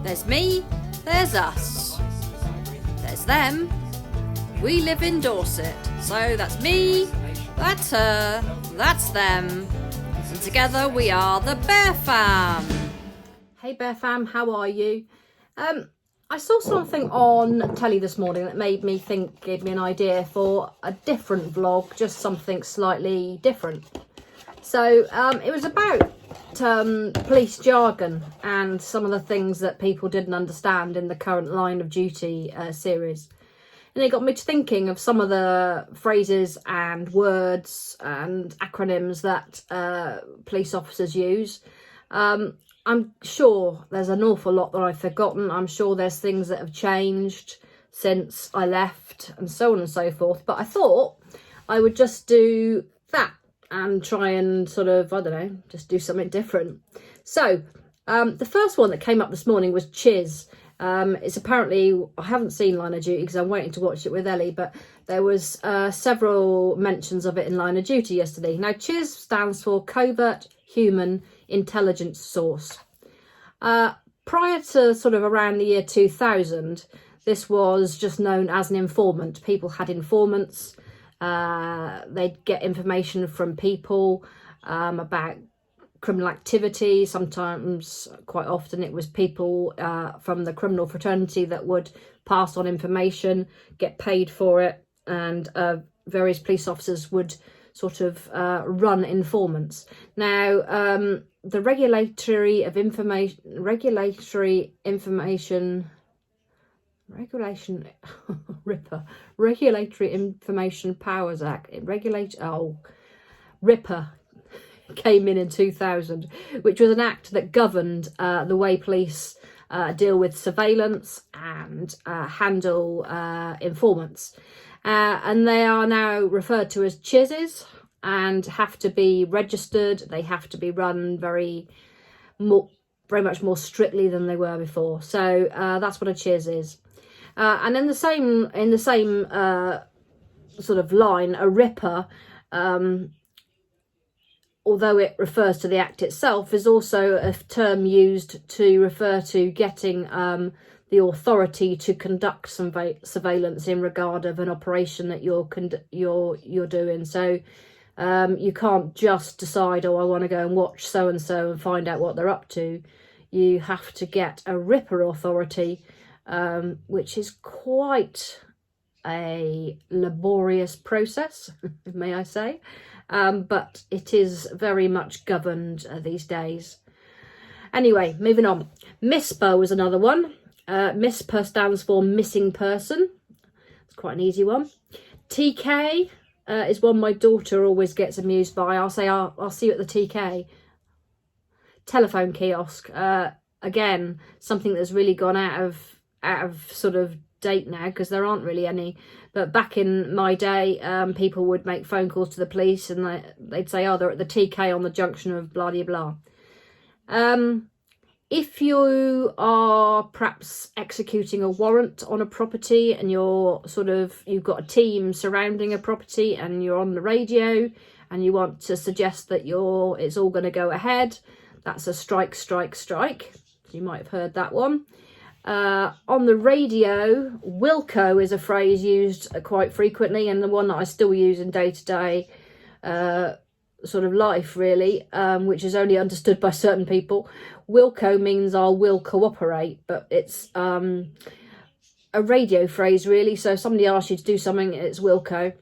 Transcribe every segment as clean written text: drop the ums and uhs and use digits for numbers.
There's me, there's us. There's them. We live in Dorset. So that's me, that's her, that's them. And together we are the Bear Fam. Hey Bear Fam, how are you? I saw something on telly this morning that made me think, gave me an idea for a different vlog, just something slightly different. So it was about police jargon and some of the things that people didn't understand in the current Line of Duty series. And it got me to thinking of some of the phrases and words and acronyms that police officers use. I'm sure there's an awful lot that I've forgotten. I'm sure there's things that have changed since I left and so on and so forth. But I thought I would just do that and try and sort of, I don't know, just do something different. So the first one that came up this morning was chiz. It's apparently, I haven't seen Line of Duty because I'm waiting to watch it with Ellie, but there was several mentions of it in Line of Duty yesterday. Now, chiz stands for Covert Human Intelligence Source. Prior to sort of around the year 2000, this was just known as an informant. People had informants. They'd get information from people about criminal activity. Sometimes, quite often, it was people from the criminal fraternity that would pass on information, get paid for it, and various police officers would sort of run informants. Now, the regulatory Information Powers Act, RIPA came in 2000, which was an act that governed the way police deal with surveillance and handle informants. And they are now referred to as chizes and have to be registered. They have to be run very much more strictly than they were before. So that's what a chiz is. And in the same sort of line, a ripper, although it refers to the act itself, is also a term used to refer to getting the authority to conduct some surveillance in regard of an operation that you're doing. So you can't just decide, oh, I want to go and watch so and find out what they're up to. You have to get a ripper authority, which is quite a laborious process, may I say. But it is very much governed these days. Anyway, moving on. MISPER was another one. MISPER stands for missing person. It's quite an easy one. TK is one my daughter always gets amused by. I'll say, I'll see you at the TK. Telephone kiosk. Again, something that's really gone out of sort of date now, because there aren't really any. But back in my day, people would make phone calls to the police and they'd say, oh, they're at the TK on the junction of blah, blah, blah. If you are perhaps executing a warrant on a property and you've got a team surrounding a property and you're on the radio and you want to suggest that it's all going to go ahead, that's a strike. You might have heard that one. On the radio, Wilco is a phrase used quite frequently, and the one that I still use in day-to-day sort of life, really, which is only understood by certain people. Wilco means I will cooperate, but it's a radio phrase, really. So if somebody asks you to do something, it's Wilco.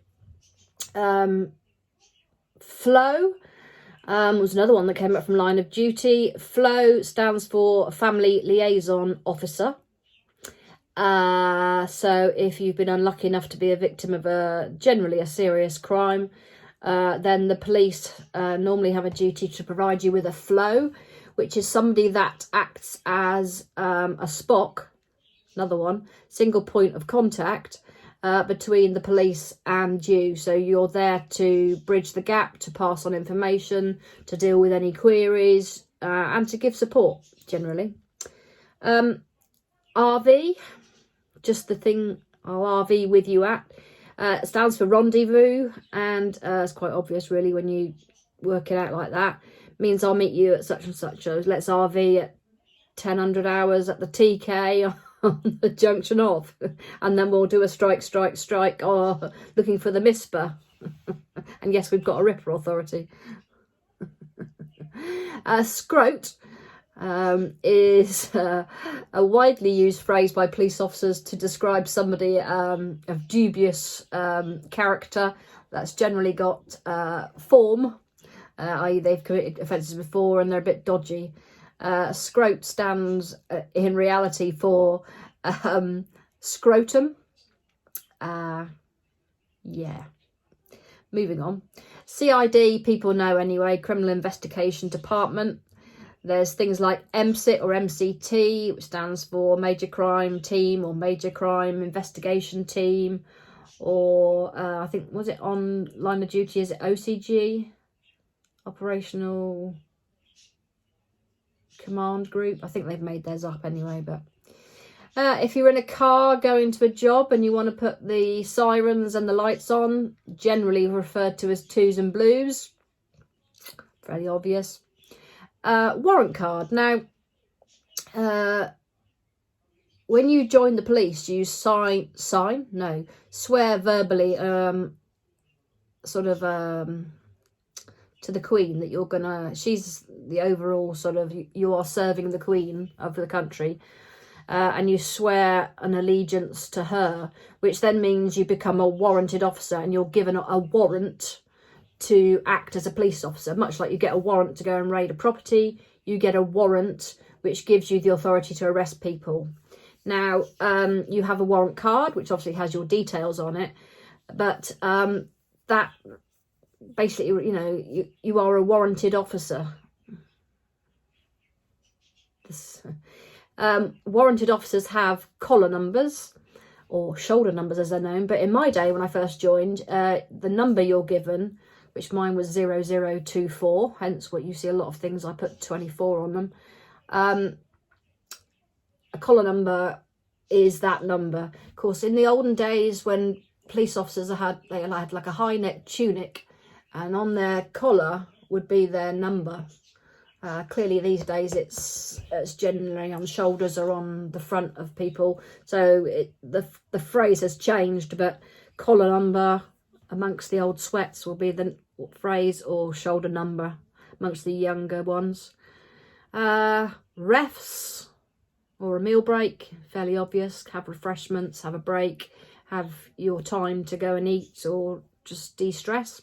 Flow was another one that came up from Line of Duty. FLO stands for Family Liaison Officer. So if you've been unlucky enough to be a victim of generally a serious crime, then the police normally have a duty to provide you with a FLO, which is somebody that acts as a SPOC, another one, single point of contact, between the police and you. So you're there to bridge the gap, to pass on information, to deal with any queries, and to give support, generally. RV, just the thing I'll RV with you at. It stands for rendezvous, and it's quite obvious, really, when you work it out like that. It means I'll meet you at such and such. So let's RV at 1000 hours at the TK on the junction off, and then we'll do a strike, or looking for the MISPA. And yes, we've got a Ripper authority. Scrote is a widely used phrase by police officers to describe somebody of dubious character that's generally got form, i.e. they've committed offences before and they're a bit dodgy. Scrote stands in reality for scrotum. Yeah. Moving on. CID, people know anyway, Criminal Investigation Department. There's things like MCIT or MCT, which stands for Major Crime Team or Major Crime Investigation Team. Or I think, was it on line of duty, is it OCG? Operational Command Group. I think they've made theirs up anyway, but if you're in a car going to a job and you want to put the sirens and the lights on, generally referred to as twos and blues. Fairly obvious. Warrant card. Now, when you join the police, you swear verbally, to the Queen that you're gonna, she's the overall sort of, you are serving the Queen of the country. And you swear an allegiance to her, which then means you become a warranted officer and you're given a warrant to act as a police officer. Much like you get a warrant to go and raid a property, you get a warrant which gives you the authority to arrest people. Now, you have a warrant card, which obviously has your details on it, but that basically, you know, you are a warranted officer. Warranted officers have collar numbers, or shoulder numbers as they're known, but in my day when I first joined, the number you're given, which mine was 0024, hence what you see a lot of things I put 24 on them, a collar number is that number. Of course, in the olden days when police officers had like a high neck tunic, and on their collar would be their number. Clearly these days it's generally on shoulders or on the front of people, so the phrase has changed, but collar number amongst the old sweats will be the phrase, or shoulder number amongst the younger ones. Refs or a meal break, fairly obvious, have refreshments, have a break, have your time to go and eat or just de-stress.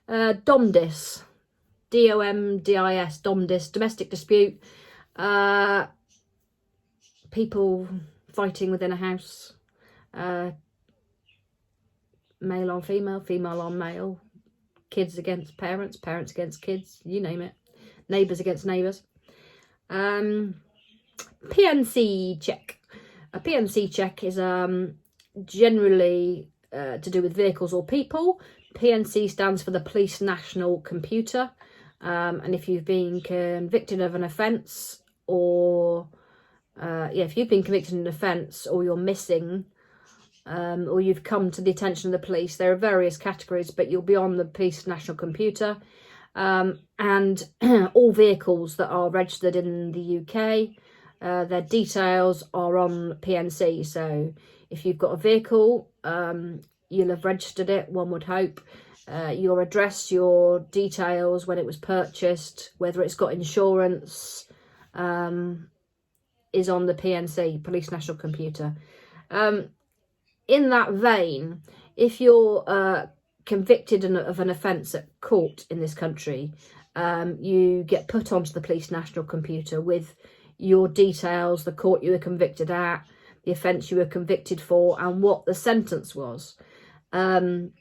DOMDIS, DOMDIS, DOMDIS, domestic dispute, people fighting within a house, male on female, female on male, kids against parents, parents against kids, you name it, neighbours against neighbours. PNC check. A PNC check is generally to do with vehicles or people. PNC stands for the Police National Computer. And if you've been convicted of an offence, or if you've been convicted of an offence, or you're missing, or you've come to the attention of the police, there are various categories, but you'll be on the Police National Computer. And all vehicles that are registered in the UK, their details are on PNC. So if you've got a vehicle, you'll have registered it, one would hope. Your address, your details, when it was purchased, whether it's got insurance, is on the PNC, Police National Computer. In that vein, if you're convicted of an offence at court in this country, you get put onto the Police National Computer with your details, the court you were convicted at, the offence you were convicted for, and what the sentence was. And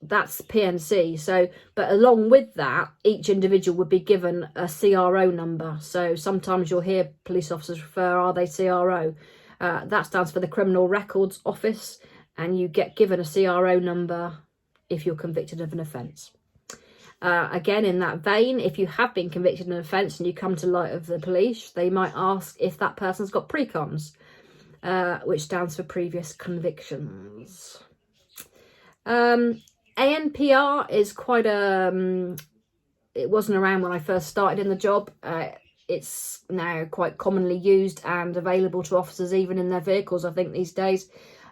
that's PNC. So, but along with that, each individual would be given a CRO number. So sometimes you'll hear police officers refer, are they CRO? That stands for the Criminal Records Office, and you get given a CRO number if you're convicted of an offence. Again, in that vein, if you have been convicted of an offence and you come to light of the police, they might ask if that person's got precons, which stands for previous convictions. ANPR is quite it wasn't around when I first started in the job. it's now quite commonly used and available to officers even in their vehicles, I think, these days.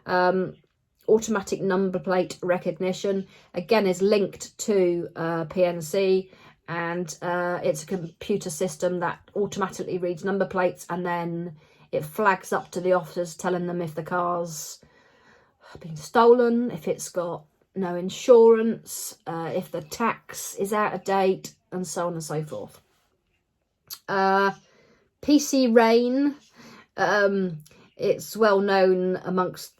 Automatic number plate recognition, again, is linked to PNC, and it's a computer system that automatically reads number plates, and then it flags up to the officers telling them if the car's been stolen, if it's got no insurance, if the tax is out of date, and so on and so forth. PC Rain, it's well known amongst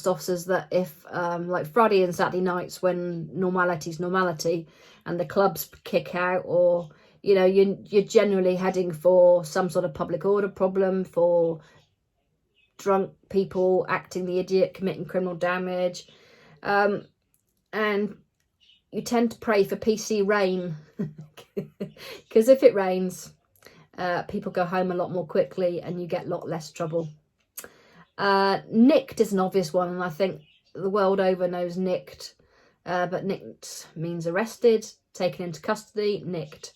officers that if like Friday and Saturday nights, when normality's normality and the clubs kick out, or you know, you're generally heading for some sort of public order problem, for drunk people acting the idiot, committing criminal damage, and you tend to pray for PC rain, because if it rains, people go home a lot more quickly and you get a lot less trouble. Nicked is an obvious one, and I think the world over knows nicked, but nicked means arrested, taken into custody, nicked.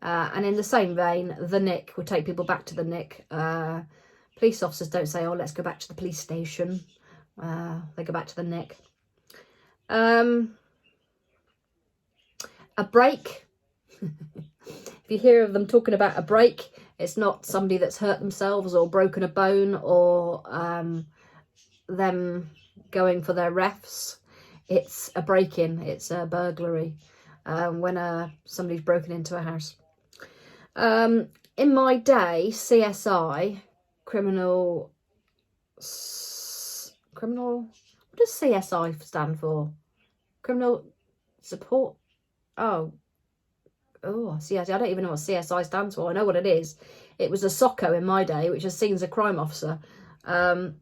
And in the same vein, the nick will take people back to the nick. Police officers don't say, oh, let's go back to the police station. They go back to the nick. A break. If you hear of them talking about a break, it's not somebody that's hurt themselves or broken a bone, or them going for their refs. It's a break-in. It's a burglary, when somebody's broken into a house. In my day, CSI, criminal, what does CSI stand for? Criminal support? Oh, CSI, I don't even know what CSI stands for. I know what it is. It was a SOCO in my day, which is seen as a crime officer. CSI.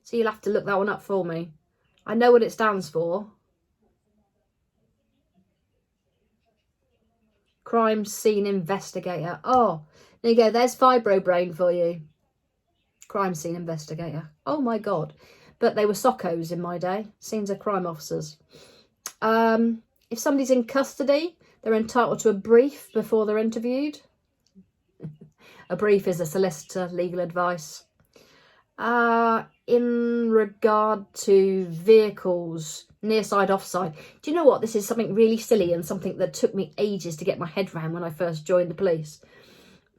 So you'll have to look that one up for me. I know what it stands for. Crime Scene Investigator. Oh, there you go. There's fibro brain for you. Crime Scene Investigator. Oh my God. But they were SOCOs in my day. Scenes of crime officers. If somebody's in custody, they're entitled to a brief before they're interviewed. A brief is a solicitor, legal advice. In regard to vehicles, near side, offside. Do you know what? This is something really silly and something that took me ages to get my head around when I first joined the police.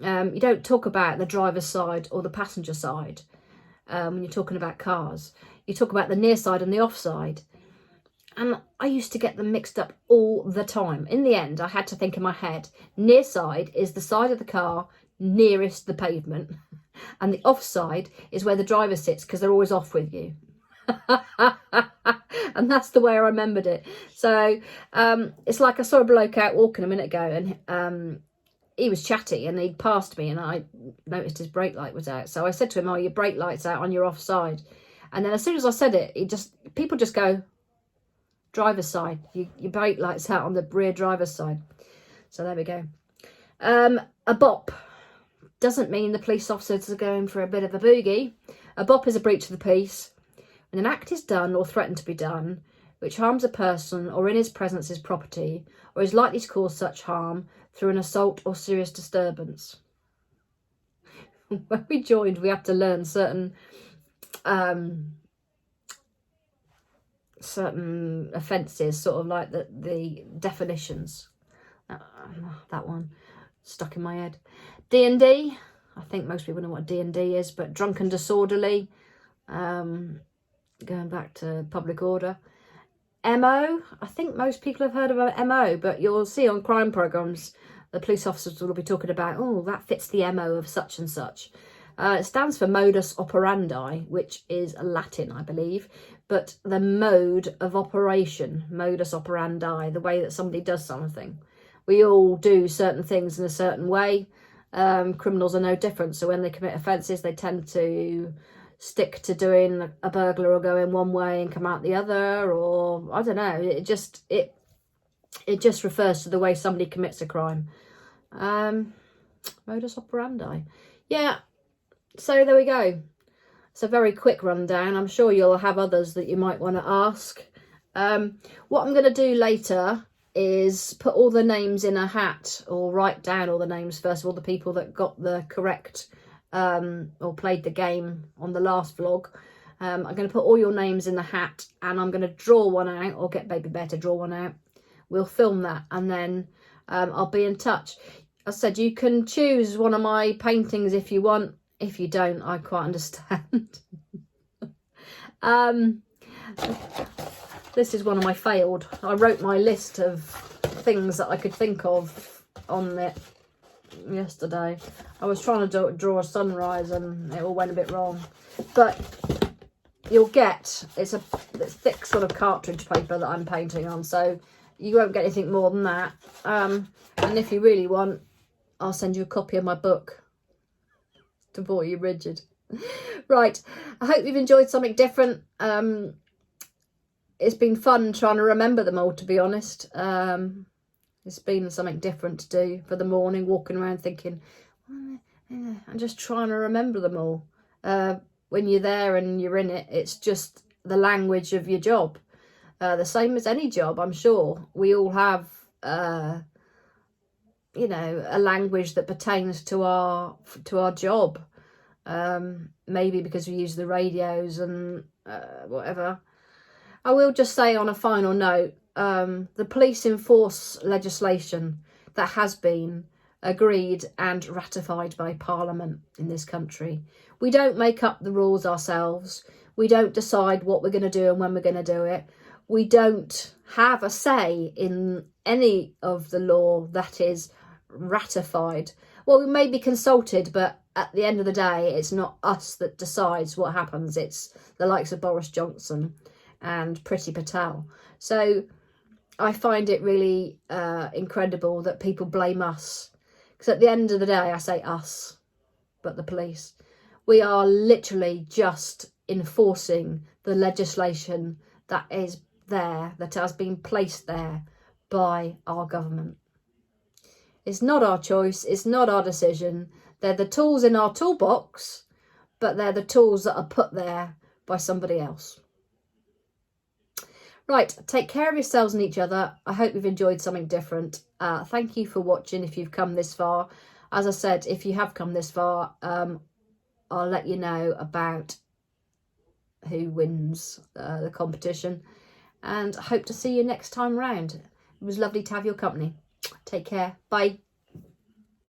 You don't talk about the driver's side or the passenger side when you're talking about cars. You talk about the near side and the offside. And I used to get them mixed up all the time. In the end, I had to think in my head, near side is the side of the car nearest the pavement. And the offside is where the driver sits, because they're always off with you. And that's the way I remembered it. So it's like I saw a bloke out walking a minute ago, and he was chatty, and he'd passed me, and I noticed his brake light was out. So I said to him, oh, your brake light's out on your offside. And then as soon as I said it, people just go, driver's side. Your brake light's out on the rear driver's side. So there we go. A bop doesn't mean the police officers are going for a bit of a boogie. A bop is a breach of the peace when an act is done or threatened to be done which harms a person or in his presence his property, or is likely to cause such harm through an assault or serious disturbance. When we joined, we had to learn certain offences, sort of like the definitions. That one stuck in my head. D&D, I think most people know what D&D is, but drunk and disorderly, going back to public order. MO, I think most people have heard of MO, but you'll see on crime programmes, the police officers will be talking about, oh, that fits the MO of such and such. It stands for modus operandi, which is Latin, I believe, but the mode of operation, modus operandi, the way that somebody does something. We all do certain things in a certain way. Criminals are no different. So when they commit offences, they tend to stick to doing a burglar or go in one way and come out the other, or I don't know. It just refers to the way somebody commits a crime. Modus operandi. Yeah. So there we go. It's a very quick rundown. I'm sure you'll have others that you might want to ask. What I'm going to do later is put all the names in a hat, or write down all the names, first of all, the people that got the correct or played the game on the last vlog. I'm going to put all your names in the hat, and I'm going to draw one out, or get Baby Bear to draw one out. We'll film that, and then I'll be in touch. I said you can choose one of my paintings if you want. If you don't, I quite understand. This is one of my failed. I wrote my list of things that I could think of on it yesterday. I was trying to draw a sunrise and it all went a bit wrong. But you'll get, it's a thick sort of cartridge paper that I'm painting on, so you won't get anything more than that. And if you really want, I'll send you a copy of my book to bore you rigid. Right, I hope you've enjoyed something different. It's been fun trying to remember them all, to be honest. It's been something different to do for the morning, walking around thinking, I'm just trying to remember them all. When you're there and you're in it, it's just the language of your job. The same as any job, I'm sure. We all have, you know, a language that pertains to our job. Maybe because we use the radios and whatever. I will just say on a final note, the police enforce legislation that has been agreed and ratified by Parliament in this country. We don't make up the rules ourselves. We don't decide what we're going to do and when we're going to do it. We don't have a say in any of the law that is ratified. Well, we may be consulted, but at the end of the day, it's not us that decides what happens. It's the likes of Boris Johnson and Priti Patel. So I find it really incredible that people blame us. Because at the end of the day, I say us, but the police. We are literally just enforcing the legislation that is there, that has been placed there by our government. It's not our choice. It's not our decision. They're the tools in our toolbox, but they're the tools that are put there by somebody else. Right, take care of yourselves and each other. I hope you've enjoyed something different. Thank you for watching if you've come this far. As I said, if you have come this far, I'll let you know about who wins the competition. And I hope to see you next time round. It was lovely to have your company. Take care. Bye.